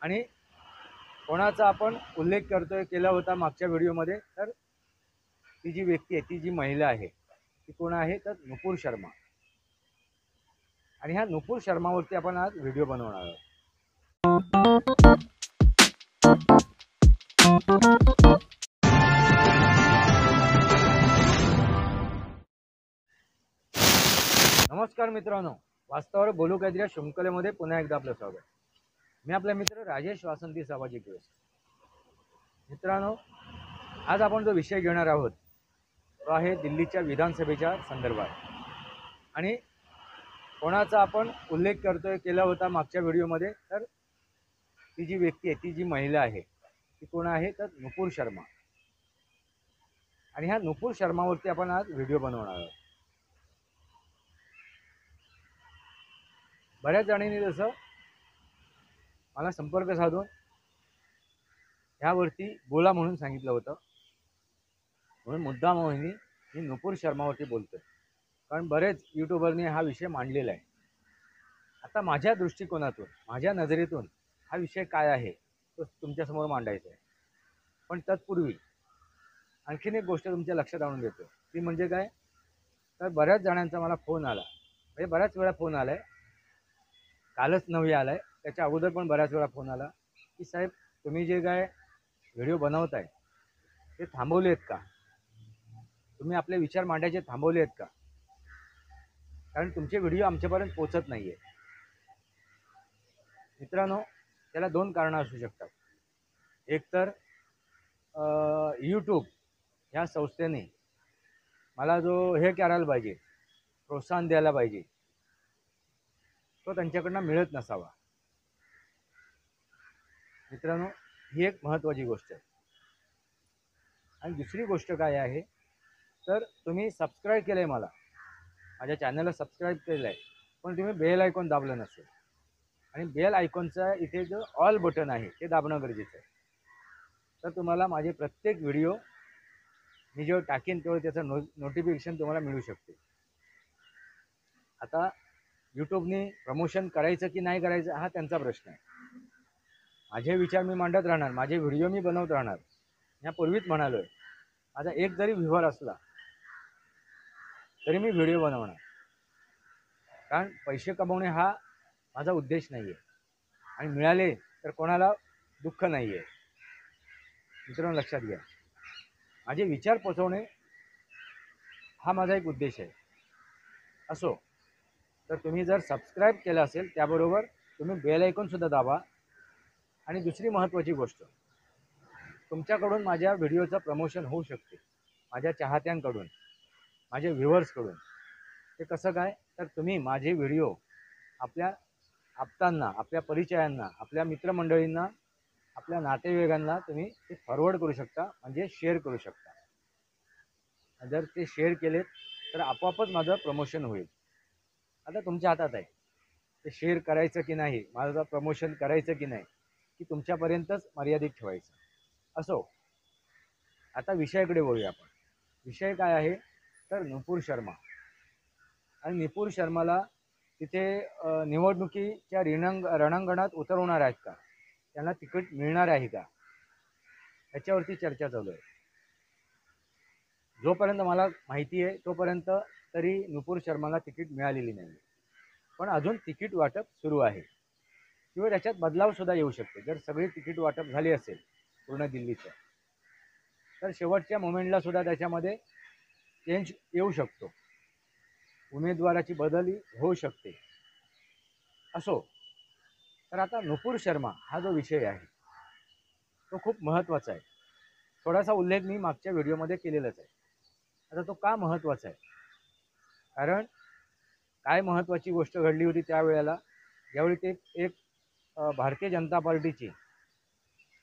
आणि कोणाचा आपण उल्लेख केला होता मागच्या व्हिडिओमध्ये, तर ती जी व्यक्ती आहे, ती जी महिला आहे, ती कोण आहे तर नुपूर शर्मा. आणि ह्या नुपूर शर्मावरती आपण आज व्हिडिओ बनवणार आहोत. नमस्कार मित्रांनो, वास्तवावर बोलू काहीतरी या शृंखलेमध्ये पुन्हा एकदा आपलं स्वागत. मी आपला मित्र राजेश वासंती सामाजिक व्यवस्था. मित्रांनो, आज आपण जो विषय घेणार आहोत तो आहे दिल्लीच्या विधानसभेच्या संदर्भात. आणि कोणाचा आपण उल्लेख केला होता मागच्या व्हिडिओमध्ये, तर ती जी व्यक्ती आहे, ती जी महिला आहे, ती कोण आहे तर नुपूर शर्मा. आणि ह्या नुपूर शर्मावरती आपण आज व्हिडिओ बनवणार आहोत. बऱ्याच जणांनी जसं मला संपर्क साधून ह्यावरती बोला म्हणून सांगितलं होतं, म्हणून मुद्दाम मी नुपूर शर्मावरती बोलतोय. कारण बरेच यूट्यूबरने हा विषय मांडलेला आहे. आता माझ्या दृष्टिकोनातून, माझ्या नजरेतून हा विषय काय आहे तो तुमच्यासमोर मांडायचा आहे. पण तत्पूर्वी आणखीन एक गोष्ट तुमच्या लक्षात आणून देतो. ती म्हणजे काय, तर बऱ्याच जणांचा मला फोन आला, म्हणजे बऱ्याच वेळा फोन आलाय, कालच नवी आलाय, त्याच्या अगोदर पण बऱ्याच वेळा फोन आला की साहेब तुम्ही जे काय व्हिडिओ बनवताय ते थांबवले आहेत का, तुम्ही आपले विचार मांडायचे थांबवले आहेत का, कारण तुमचे व्हिडिओ आमच्यापर्यंत पोहोचत नाही आहे. मित्रांनो, त्याला दोन कारणं असू शकतात. एक तर यूट्यूब ह्या संस्थेने मला जो हे करायला पाहिजे, प्रोत्साहन द्यायला पाहिजे, तो त्यांच्याकडनं मिळत नसावा. मित्रांनो, ही एक महत्त्वाची गोष्ट आहे. आणि दुसरी गोष्ट काय आहे, तर तुम्ही सबस्क्राईब केलं आहे, माझ्या चॅनलला सबस्क्राईब केलं आहे, पण तुम्ही बेल आयकॉन दाबलं नसेल. आणि बेल आयकॉनचा इथे जो ऑल बटन आहे ते दाबणं गरजेचं आहे. तर तुम्हाला माझे प्रत्येक व्हिडिओ मी जेव्हा टाकेन तेव्हा त्याचं नोटिफिकेशन तुम्हाला मिळू शकते. आता यूट्यूबने प्रमोशन करायचं की नाही करायचं हा त्यांचा प्रश्न आहे. माझे विचार मी मांडत राहणार, माझे व्हिडिओ मी बनवत राहणार. यापूर्वीच म्हणालो आहे, माझा एक जरी व्ह्यूवर असला तरी मी व्हिडिओ बनवणार. कारण पैसे कमवणे हा माझा उद्देश नाही आहे, आणि मिळाले तर कोणाला दुःख नाही आहे. मित्रांनो, लक्षात घ्या, माझे विचार पोचवणे हा माझा एक उद्देश आहे. असो, तर तुम्ही जर सबस्क्राईब केलं असेल त्याबरोबर तुम्ही बेल आयकॉनसुद्धा दाबा. आणि दुसरी महत्त्वाची गोष्ट, तुमच्याकडून माझ्या व्हिडिओचं प्रमोशन होऊ शकते, माझ्या चाहत्यांकडून, माझ्या व्ह्युअर्सकडून. ते कसं काय, तर तुम्ही माझे व्हिडिओ आपल्या आप्तांना, आपल्या परिचयांना, आपल्या मित्रमंडळींना, आपल्या नातेवाईकांना तुम्ही ते फॉरवर्ड करू शकता, म्हणजे शेअर करू शकता. जर ते शेअर केलेत तर आपोआपच माझं प्रमोशन होईल. आता तुमच्या हातात आहे ते शेअर करायचं की नाही, माझं प्रमोशन करायचं की नाही, की तुमच्यापर्यंतच मर्यादित ठेवायचं. असो, आता विषयाकडे वळूया आपण. विषय काय आहे, तर नुपूर शर्मा. आणि नुपूर शर्माला तिथे निवडणुकीच्या रणांगणात उतरवणार आहेत का, त्यांना तिकीट मिळणार आहे का, याच्यावरती चर्चा चालू आहे. जोपर्यंत मला माहिती आहे तोपर्यंत तरी नुपूर शर्माला तिकीट मिळालेली नाही. पण अजून तिकीट वाटप सुरू आहे, किंवा त्याच्यात बदलावसुद्धा येऊ शकते. जर सगळी तिकीट वाटप झाली असेल पूर्ण दिल्लीचं, तर शेवटच्या मोमेंटला सुद्धा त्याच्यामध्ये चेंज येऊ शकतो, उमेदवाराची बदली होऊ शकते. असो, तर आता नुपूर शर्मा हा जो विषय आहे तो खूप महत्त्वाचा आहे. थोडासा उल्लेख मी मागच्या व्हिडिओमध्ये केलेलाच आहे. आता तो का महत्त्वाचा आहे, कारण काय महत्त्वाची गोष्ट घडली होती त्यावेळेला, ज्यावेळी ते एक भारतीय जनता पार्टीचे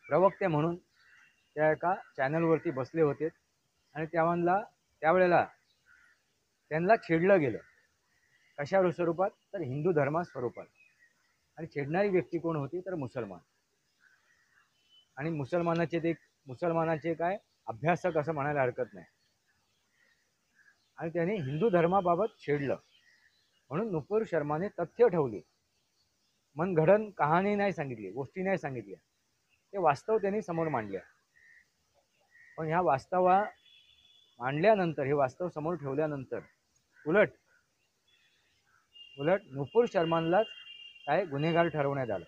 प्रवक्ते म्हणून त्या एका चॅनलवरती बसले होते. आणि त्यावेळेला त्यांना छेडलं गेलं. कशा स्वरूपात, तर हिंदू धर्मा स्वरूपात. आणि छेडणारी व्यक्ती कोण होती, तर मुसलमान. आणि मुसलमानाचे काय अभ्यासक असं म्हणायला हरकत नाही. आणि त्यांनी हिंदू धर्माबाबत छेडलं, म्हणून नुपूर शर्माने तथ्य ठेवली मनगढंत कहाणी नाही सांगितली, गोष्टी नाही सांगितल्या, ते वास्तव त्यांनी समोर मांडल्या. पण ह्या वास्तवा मांडल्यानंतर, हे वास्तव समोर ठेवल्यानंतर उलट नुपूर शर्मांनाच काय गुन्हेगार ठरवण्यात आलं.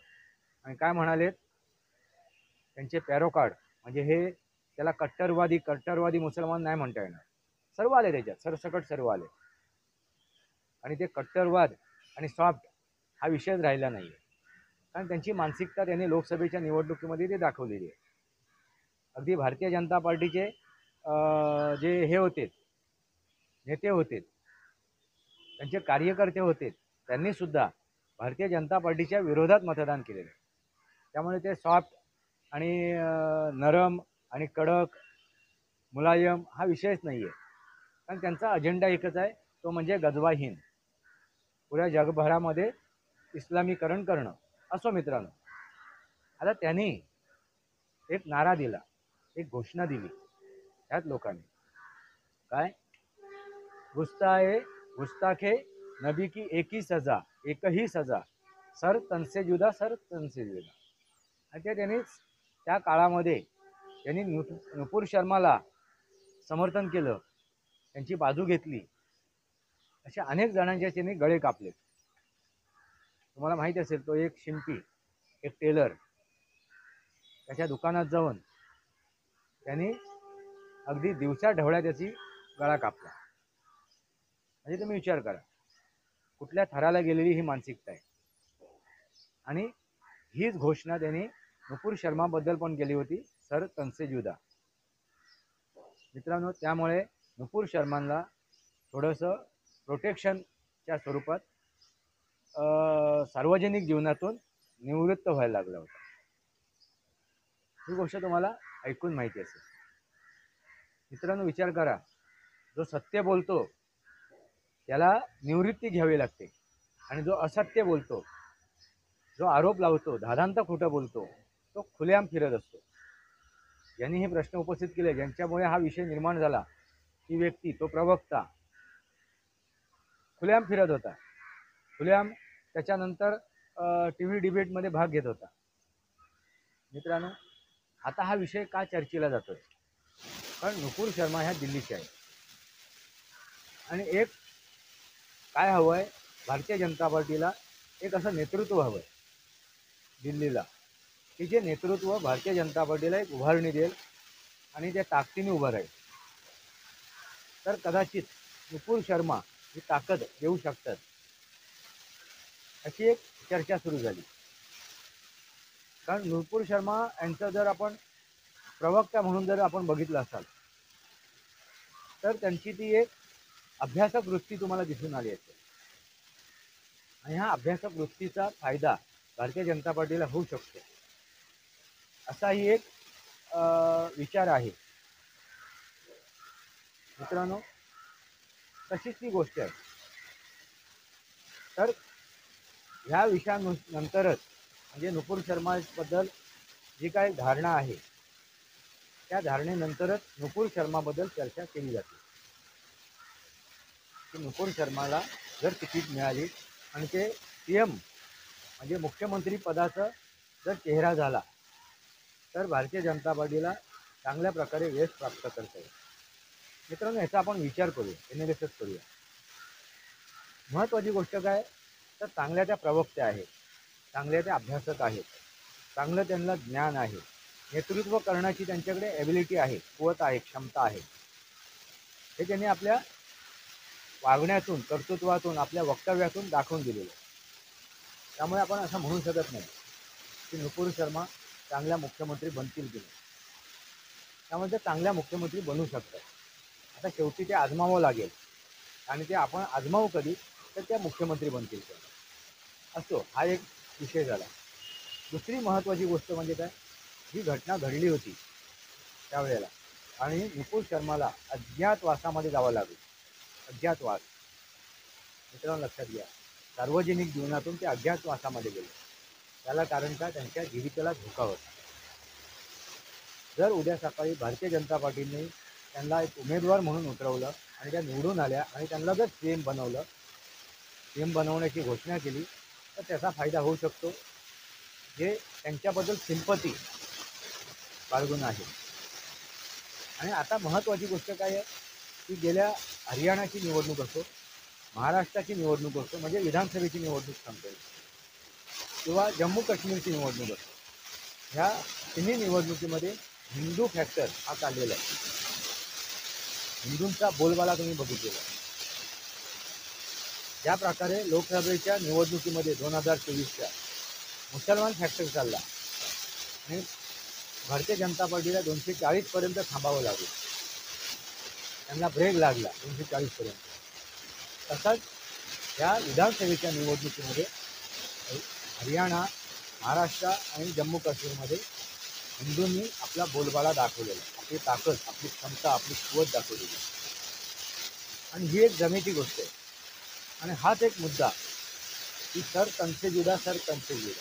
आणि काय म्हणालेत त्यांचे पॅरोकार्ड, म्हणजे हे त्याला कट्टरवादी मुसलमान नाही म्हणता येणार, सर्व आले त्याच्यात, सरसकट सर्व आले. आणि ते कट्टरवाद आणि सॉफ्ट हा विषयच राहिला नाही आहे. कारण त्यांची मानसिकता त्यांनी लोकसभेच्या निवडणुकीमध्ये ते दाखवलेली आहे. अगदी भारतीय जनता पार्टीचे जे हे होते, नेते होते, त्यांचे कार्यकर्ते होते, त्यांनी सुद्धा भारतीय जनता पार्टीच्या विरोधात मतदान केलेलं. त्यामुळे ते सॉफ्ट आणि नरम आणि कडक मुलायम हा विषयच नाही आहे. कारण त्यांचा अजेंडा एकच आहे, तो म्हणजे गजवा हिंद, पुऱ्या जगभरामध्ये इस्लामीकरण करणं. असो मित्रांनो, आता त्यांनी एक नारा दिला, एक घोषणा दिली त्यात लोकांनी, काय, गुस्ताखे नबी की एक ही सजा, सर तनसे जुदा. आणि ते त्यांनी त्या काळामध्ये त्यांनी नुपूर शर्माला समर्थन केलं, त्यांची बाजू घेतली. अशा अनेक जणांचे त्यांनी गळे कापले. तुम्हाला माहिती असेल, तो एक शिंपी, एक टेलर, त्याच्या दुकानात जाऊन त्यांनी अगदी दिवसा ढवळ्या त्याची गळा कापला. म्हणजे तुम्ही विचार करा कुठल्या थराला गेलेली ही मानसिकता आहे. आणि हीच घोषणा त्यांनी नुपूर शर्माबद्दल पण केली होती, सर तनसे जुदा. मित्रांनो, त्यामुळे नुपूर शर्मांना थोडंसं प्रोटेक्शनच्या स्वरूपात सार्वजनिक जीवनातून निवृत्त व्हायला लागलं होतं. ही गोष्ट तुम्हाला ऐकून माहिती असेल. मित्रांनो, विचार करा, जो सत्य बोलतो त्याला निवृत्ती घ्यावी लागते, आणि जो असत्य बोलतो, जो आरोप लावतो, धादांत खोटं बोलतो, तो खुलेआम फिरत असतो. यांनी हे प्रश्न उपस्थित केले, ज्यांच्यामुळे हा विषय निर्माण झाला. ही व्यक्ती, तो प्रवक्ता खुलेआम फिरत होता, खुलेआम त्याच्यानंतर TV डिबेटमध्ये भाग घेत होता. मित्रांनो, आता हा विषय का चर्चेला जातोय? कारण नुपूर शर्मा ह्या दिल्लीच्या आहे. आणि एक काय हवंय, भारतीय जनता पार्टीला एक असं नेतृत्व हवंय दिल्लीला, की जे नेतृत्व भारतीय जनता पार्टीला एक उभारणी देईल आणि त्या ताकदीने उभं राहील. तर कदाचित नुपूर शर्मा ही ताकद देऊ शकतात, अशी एक चर्चा सुरू झाली. कारण नुपूर शर्मा यांचं जर आपण प्रवक्ता म्हणून जर आपण बघितलं असाल, तर त्यांची ती एक अभ्यासक वृत्ती तुम्हाला दिसून आली असेल. आणि हा अभ्यासक वृत्तीचा फायदा भारतीय जनता पार्टीला होऊ शकतो, असाही एक विचार आहे. मित्रांनो, तशीच ती गोष्ट आहे. तर ह्या विषयानंतरच, म्हणजे नुपूर शर्माबद्दल जी काही धारणा आहे, त्या धारणेनंतरच नुपूर शर्माबद्दल चर्चा केली जाते. की नुपूर शर्माला जर तिकीट मिळाली आणि ते CM म्हणजे मुख्यमंत्री पदाचा जर चेहरा झाला, तर भारतीय जनता पार्टीला चांगल्या प्रकारे यश प्राप्त करता येईल. मित्रांनो, याचा आपण विचार करूया, एनालिसिस करूया. महत्त्वाची गोष्ट काय, तर चांगल्या त्या प्रवक्त्या आहेत, चांगल्या त्या अभ्यासक आहेत, चांगलं त्यांना ज्ञान आहे, नेतृत्व करण्याची त्यांच्याकडे एबिलिटी आहे, कुवत आहे, क्षमता आहे. हे त्यांनी आपल्या वागण्यातून, कर्तृत्वातून, आपल्या वक्तव्यातून दाखवून दिलेलं आहे. त्यामुळे आपण असं म्हणू शकत नाही की नुपूर शर्मा चांगल्या मुख्यमंत्री बनतील की नाही. त्यामुळे ते चांगल्या मुख्यमंत्री बनू शकतात. आता शेवटी ते आजमावं लागेल, आणि ते आपण आजमावू कधी, तर त्या मुख्यमंत्री बनतील का. असो, हा एक विषय झाला. दुसरी महत्त्वाची गोष्ट म्हणजे काय, ही घटना घडली होती त्यावेळेला, आणि नुपूर शर्माला अज्ञातवासामध्ये जावं लागलं. अज्ञातवास, मित्रांनो लक्षात घ्या, सार्वजनिक जीवनातून ते अज्ञातवासामध्ये गेले. त्याला कारण का, त्यांच्या जीविताला धोका होता. जर उद्या सकाळी भारतीय जनता पार्टीने त्यांना एक उमेदवार म्हणून उतरवलं आणि त्या निवडून आल्या आणि त्यांना जर CM बनवलं, CM बनवण्याची घोषणा केली, तर त्याचा फायदा होऊ शकतो, जे त्यांच्याबद्दल सिंपती बाळगून आहे. आणि आता महत्त्वाची गोष्ट काय आहे की गेल्या हरियाणाची निवडणूक असो, महाराष्ट्राची निवडणूक असो, म्हणजे विधानसभेची निवडणूक सांगतो, किंवा जम्मू काश्मीरची निवडणूक असो, ह्या तिन्ही निवडणुकीमध्ये हिंदू फॅक्टर हा चाललेला आहे. हिंदूंचा बोलबाला तुम्ही बघितलेला. ज्या प्रकारे लोकसभेच्या निवडणुकीमध्ये 2024च्या मुसलमान फॅक्टर चालला आणि भारतीय जनता पार्टीला 240 पर्यंत थांबावं लागलं, त्यांना ब्रेक लागला 240 पर्यंत. तसंच या विधानसभेच्या निवडणुकीमध्ये हरियाणा, महाराष्ट्र आणि जम्मू काश्मीरमध्ये हिंदूंनी आपला बोलबाला दाखवलेला, आपली ताकद, आपली क्षमता, आपली कुवत दाखवलेली. आणि ही एक जमेची गोष्ट आहे. आणि हाच एक मुद्दा की सर तनसे जुदा, सर तनसे जुदा.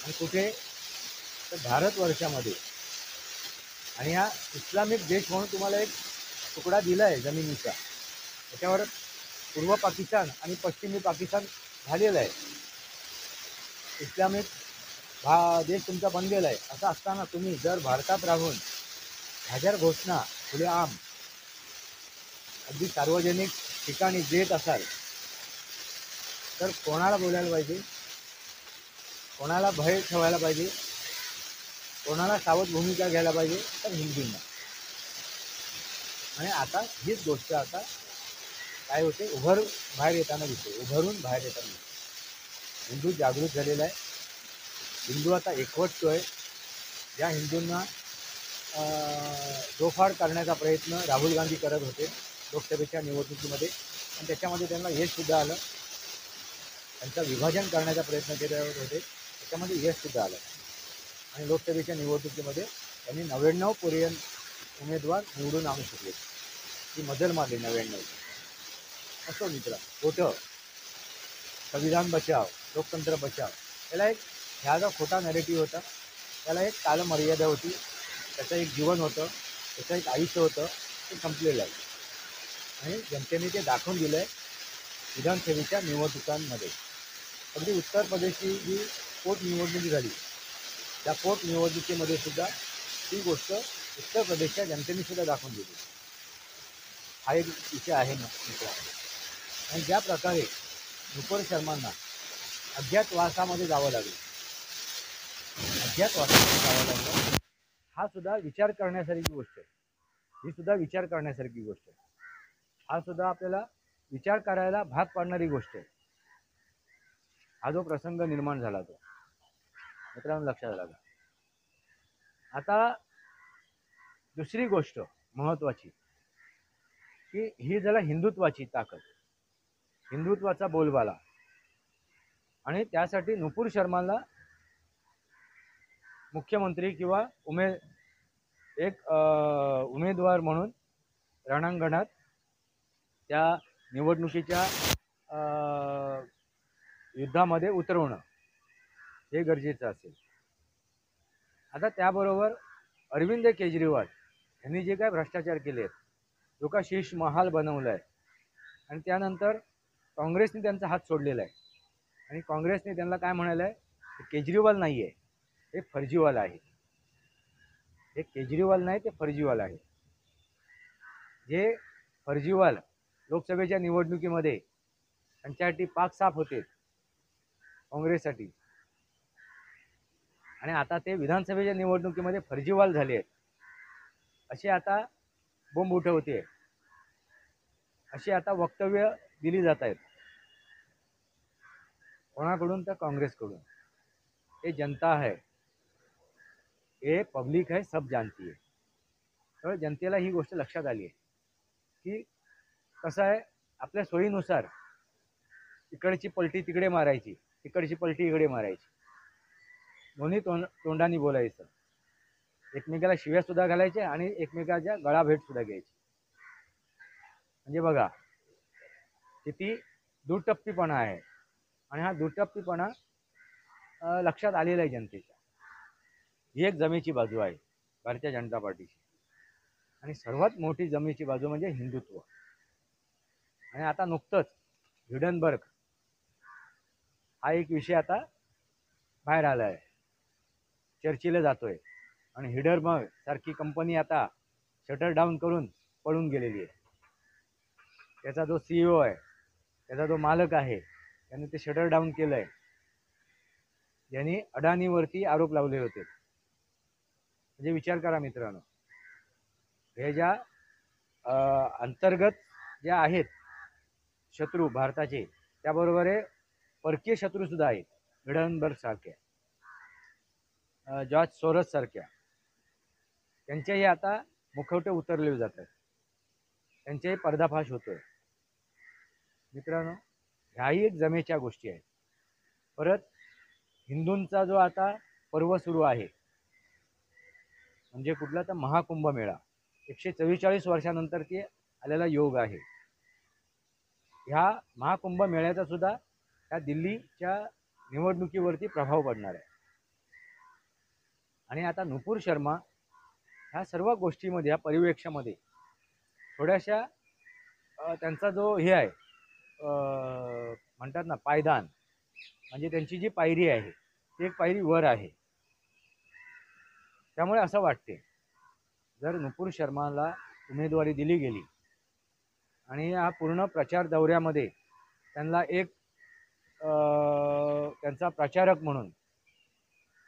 आणि कुठे तर भारतवर्षामध्ये आणि हा इस्लामिक देश म्हणून तुम्हाला एक तुकडा दिला आहे जमिनीचा, त्याच्यावर पूर्व पाकिस्तान आणि पश्चिमी पाकिस्तान झालेलं आहे. इस्लामिक देश तुमचा बनलेला आहे. असं असताना तुम्ही जर भारतात राहून हजर घोषणा खुले आम अगदी सार्वजनिक ठिकाणी देत असाल, तर कोणाला बोलायला पाहिजे, कोणाला भय ठेवायला पाहिजे, कोणाला सावध भूमिका घ्यायला पाहिजे, तर हिंदूंना. आणि आता हीच गोष्ट आता काय होते, उभरून बाहेर येताना दिसते. हिंदू जागृत झालेला आहे. हिंदू आता एकवटतोय. ज्या हिंदूंना दोफाड करण्याचा प्रयत्न राहुल गांधी करत होते लोकसभेच्या निवडणुकीमध्ये, आणि त्याच्यामध्ये त्यांना यशसुद्धा आलं. त्यांचं विभाजन करण्याचा प्रयत्न केले होते, त्याच्यामध्ये यशसुद्धा आलं. आणि लोकसभेच्या निवडणुकीमध्ये त्यांनी 99% उमेदवार निवडून आणू शकले. ही मजल मारली 99. असो मित्र, खोटं संविधान बचाव, लोकतंत्र बचाव, त्याला एक ह्या जो खोटा नॅरेटिव्ह होता, त्याला एक कालमर्यादा होती, त्याचं एक जीवन होतं, त्याचं एक आयुष्य होतं, ते संपलेलं आहे. आणि जनतेने ते दाखवून दिलं आहे विधानसभेच्या निवडणुकांमध्ये. अगदी उत्तर प्रदेशची जी पोटनिवडणूक झाली, त्या पोटनिवडणुकीमध्ये सुद्धा ही गोष्ट उत्तर प्रदेशच्या जनतेने सुद्धा दाखवून दिली. हा एक विषय आहे ना मित्रांनो. आणि ज्या प्रकारे नुपूर शर्मांना अज्ञातवासामध्ये जावं लागलं, हा सुद्धा विचार करण्यासारखी गोष्ट आहे. ही सुद्धा विचार करण्यासारखी गोष्ट आहे. हा सुद्धा आपल्याला विचार करायला भाग पाडणारी गोष्ट आहे. हा जो प्रसंग निर्माण झाला तो मित्रांनो लक्षात आला. आता दुसरी गोष्ट महत्त्वाची की ही झाला हिंदुत्वाची ताकद, हिंदुत्वाचा बोलबाला. आणि त्यासाठी नुपूर शर्माला मुख्यमंत्री किंवा उमेदवार म्हणून रणांगणात त्या निवडणुकीच्या युद्धामध्ये उतरवणं हे गरजेचं असेल. आता त्याबरोबर अरविंद केजरीवाल यांनी जे काय भ्रष्टाचार केले, जो का शीश महाल बनवला आहे, आणि त्यानंतर काँग्रेसने त्यांचा हात सोडलेला आहे. आणि काँग्रेसने त्यांना काय म्हणालं आहे, केजरीवाल नाही आहे, हे फर्जीवाल आहे. हे केजरीवाल नाही, ते फर्जीवाल आहे. जे फर्जीवाल लोकसभेच्या निवडणुकीमध्ये त्यांच्यासाठी पाक साफ होते काँग्रेससाठी, आणि आता ते विधानसभेच्या निवडणुकीमध्ये फर्जीवाल झाले आहेत, असे आता बोंब उठवते, अशी आता वक्तव्य दिली जात आहेत. कोणाकडून? तर काँग्रेसकडून. ये जनता है, ये पब्लिक है, सब जानती है. तर जनतेला ही गोष्ट लक्षात आली आहे की कसं आहे, आपल्या सोयीनुसार इकडची पलटी तिकडे मारायची, तिकडची पलटी इकडे मारायची, दोन्ही तोंडाने बोलायचं, एकमेकाला शिव्या सुद्धा घालायच्या आणि एकमेकाच्या गळाभेट सुद्धा घ्यायची. म्हणजे बघा किती दुटप्पीपणा आहे. आणि हा दुटप्पीपणा लक्षात आलेला आहे जनतेच्या. ही एक जमेची बाजू आहे भारतीय जनता पार्टीची. आणि सर्वात मोठी जमेची बाजू म्हणजे हिंदुत्व. आणि आता नुकतंच हिडनबर्ग हा एक विषय आता बाहेर आला आहे, चर्चेला जातोय. आणि हिडरबर्ग सारखी कंपनी आता शटर डाऊन करून पळून गेलेली आहे. त्याचा जो CEO आहे, त्याचा जो मालक आहे, त्याने ते शटर डाऊन केलं आहे. यांनी अडाणीवरती आरोप लावले होते. म्हणजे विचार करा मित्रांनो, हे ज्या अंतर्गत ज्या आहेत शत्रू भारताचे, त्याबरोबर हे परकीय शत्रू सुद्धा आहेत. हिडनबर्ग सारख्या, जॉर्ज सोरस सारख्या, त्यांचेही आता मुखवटे उतरले जातात, त्यांचेही पर्दाफाश होतोय. मित्रांनो, ह्याही एक जमेच्या गोष्टी आहेत. परत हिंदूंचा जो आता पर्व सुरू आहे, म्हणजे कुठला तर महाकुंभमेळा, 144 वर्षानंतर ते आलेला योग आहे. ह्या महाकुंभमेळ्याचा सुद्धा ह्या दिल्लीच्या निवडणुकीवरती प्रभाव पडणार आहे. आणि आता नुपूर शर्मा ह्या सर्व गोष्टीमध्ये, या परिवेक्षामध्ये थोड्याशा त्यांचा जो हे आहे, म्हणतात ना पायदान, म्हणजे त्यांची जी पायरी आहे ती एक पायरी वर आहे. त्यामुळे असं वाटते, जर नुपूर शर्माला उमेदवारी दिली गेली आणि या पूर्ण प्रचार दौऱ्यामध्ये त्यांना एक त्यांचा प्रचारक म्हणून,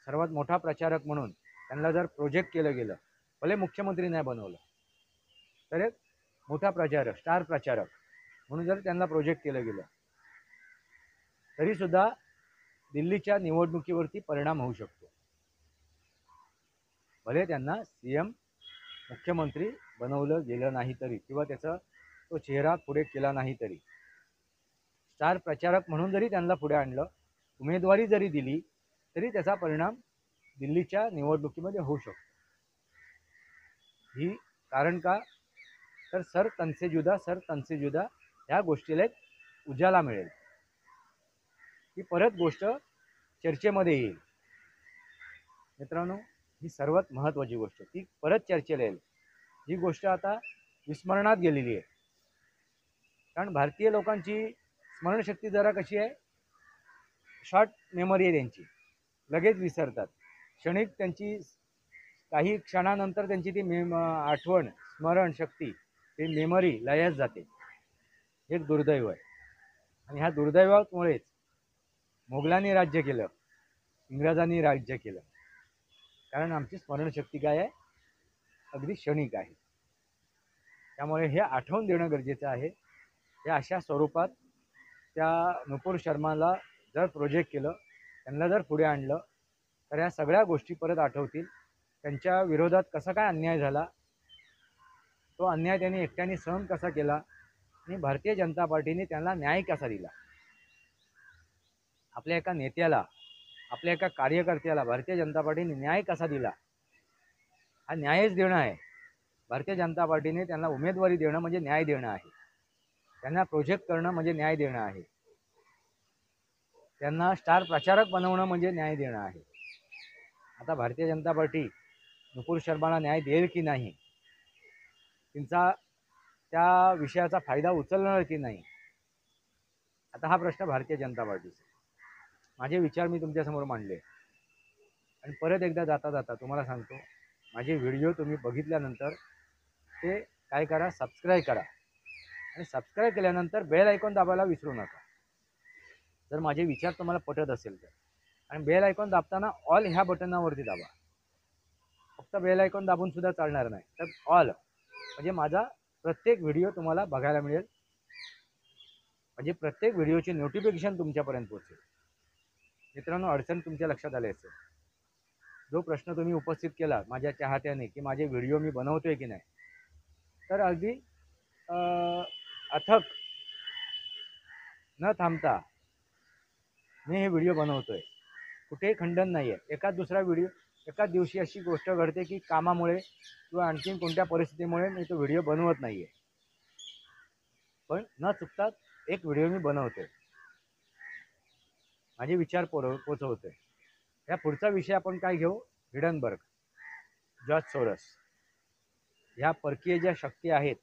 सर्वात मोठा प्रचारक म्हणून त्यांना जर प्रोजेक्ट केलं गेलं, भले मुख्यमंत्री नाही बनवलं तर एक मोठा प्रचारक, स्टार प्रचारक म्हणून जर त्यांना प्रोजेक्ट केलं गेलं, तरी सुद्धा दिल्लीच्या निवडणुकीवरती परिणाम होऊ शकतो. भले त्यांना CM, मुख्यमंत्री बनवलं गेलं नाही तरी, किंवा त्याचा तो चेहरा पुढे केला नाही तरी, स्टार प्रचारक म्हणून जरी त्यांना पुढे आणलं, उमेदवारी जरी दिली, तरी त्याचा परिणाम दिल्लीच्या निवडणुकीमध्ये होऊ शकतो. ही कारण का, तर सर तनसे जुदा ह्या गोष्टीला एक उजाला मिळेल, ही परत गोष्ट चर्चेमध्ये येईल. मित्रांनो, ही सर्वात महत्त्वाची गोष्ट ती परत चर्चेला येईल. ही गोष्ट आता विस्मरणात गेलेली आहे. कारण भारतीय लोकांची स्मरणशक्ती जरा कशी आहे, शॉर्ट मेमरी आहे त्यांची, लगेच विसरतात. क्षणिक त्यांची काही क्षणानंतर त्यांची ती आठवण, स्मरणशक्ती, ती मेमरी लयास जाते. एक दुर्दैव आहे. आणि ह्या दुर्दैवामुळेच मोगलांनी राज्य केलं, इंग्रजांनी राज्य केलं. कारण आमची स्मरणशक्ती काय आहे, अगदी क्षणिक आहे. त्यामुळे हे आठवण देणं गरजेचं आहे. हे अशा स्वरूपात त्या नुपूर शर्माला जर प्रोजेक्ट केलं, त्यांना जर पुढे आणलं, तर ह्या सगळ्या गोष्टी परत आठवतील. त्यांच्या विरोधात कसा काय अन्याय झाला, तो अन्याय त्यांनी एकट्याने सहन कसा केला, आणि भारतीय जनता पार्टीने त्यांना न्याय कसा दिला. आपल्या एका नेत्याला, आपल्या एका कार्यकर्त्याला भारतीय जनता पार्टीने न्याय कसा दिला, हा न्यायच देणं आहे. भारतीय जनता पार्टीने त्यांना उमेदवारी देणं म्हणजे न्याय देणं आहे. त्यांना प्रोजेक्ट करणं म्हणजे न्याय देणं आहे. त्यांना स्टार प्रचारक बनवणं म्हणजे न्याय देणं आहे. आता भारतीय जनता पार्टी नुपूर शर्माला न्याय देईल की नाही, त्यांचा त्या विषयाचा फायदा उचलणार की नाही, आता हा प्रश्न भारतीय जनता पार्टीचा. माझे विचार मी तुमच्यासमोर मांडले. आणि परत एकदा जाता जाता तुम्हाला सांगतो, माझे व्हिडिओ तुम्ही बघितल्यानंतर ते काय करा, सबस्क्राईब करा. आणि सबस्क्राईब केल्यानंतर बेल आयकॉन दाबायला विसरू नका, जर माझे विचार तुम्हाला पटत असेल तर. आणि बेल आयकॉन दाबताना ऑल ह्या बटनावरती दाबा. फक्त बेल आयकॉन दाबून सुद्धा चालणार नाही, तर ऑल, म्हणजे माझा प्रत्येक व्हिडिओ तुम्हाला बघायला मिळेल, म्हणजे प्रत्येक व्हिडिओची नोटिफिकेशन तुमच्यापर्यंत पोहोचेल. मित्रांनो, अडचण तुमच्या लक्षात आली असेल. जो प्रश्न तुम्ही उपस्थित केला माझ्या चाहत्याने, की माझे व्हिडिओ मी बनवतोय की नाही, तर अगदी अथक न थांबता मी हे व्हिडिओ बनवतोय. कुठेही खंडन नाही आहे. एखाद दुसरा व्हिडिओ, एकाच दिवशी अशी गोष्ट घडते की कामामुळे किंवा आणखीन कोणत्या परिस्थितीमुळे मी तो व्हिडिओ बनवत नाही आहे, पण न चुकता एक व्हिडिओ मी बनवतोय, माझे विचार पोचवतोय. या पुढचा विषय आपण काय घेऊ, हिडनबर्ग, जॉर्ज सोरस. ह्या परकीय ज्या शक्ती आहेत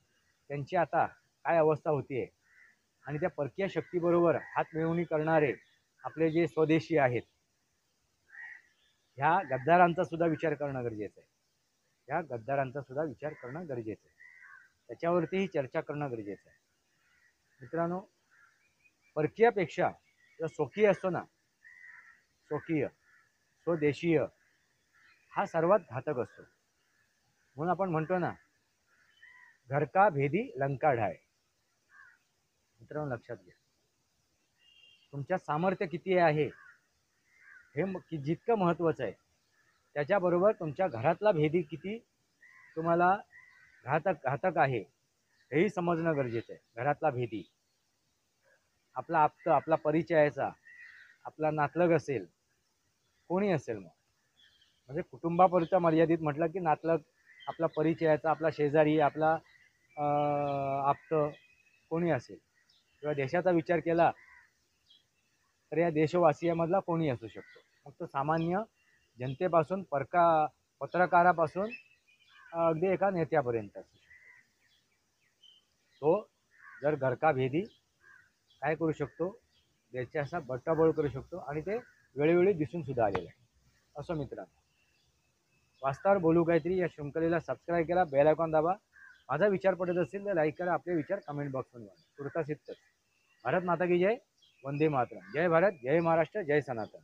त्यांची आता काय अवस्था होतीये, आणि त्या परकीय शक्तीबरोबर हातमिळवणी करणारे आपले जे स्वदेशी आहेत ह्या गद्दारांचा सुद्धा विचार करणं गरजेचं आहे. ह्या गद्दारांचा सुद्धा विचार करणं गरजेचं आहे. त्याच्यावरतीही चर्चा करणं गरजेचं आहे. मित्रांनो, परकीयापेक्षा जो स्वकीय असतो ना, स्वकीय स्वदेशीय हा सर्वात घातक असतो. म्हणून आपण म्हणतो ना, घर का भेदी लंका ढाय. मित्रांनो लक्षात घ्या, तुमच्या सामर्थ्य किती आहे हे जितकं महत्त्वाचं आहे त्याच्याबरोबर तुमच्या घरातला भेदी किती तुम्हाला घातक आहे हेही समजणं गरजेचं आहे. घरातला भेदी, आपला आप्त, आपला परिचयाचा, आपला नातलग असेल, कोणी असेल, मग म्हणजे कुटुंबापुरता मर्यादित म्हटलं की नातलग, आपला परिचयाचा, आपला शेजारी, आपला आप्त कोणी असेल, किंवा देशाचा विचार केला तर या देशवासियामधला कोणी असू शकतो. मग तो सामान्य जनतेपासून पत्रकारापासून अगदी एका नेत्यापर्यंत असू शकतो. तो जर घर का भेदी काय करू शकतो, देशाचा बट्टाबोळ करू शकतो, आणि ते वेळोवेळी दिसून सुद्धा आलेलं आहे. असं मित्रांनो, वास्तवावर बोलू काहीतरी या शृंखलेला सबस्क्राईब करा, बेल आयकॉन दाबा. माझा विचार पडत असेल तर लाईक करा, आपले विचार कमेंट बॉक्समध्ये मांडा. तुर्तास इतकंच. भारत माता की जय, वंदे मातरम. जय भारत, जय महाराष्ट्र, जय सनातन.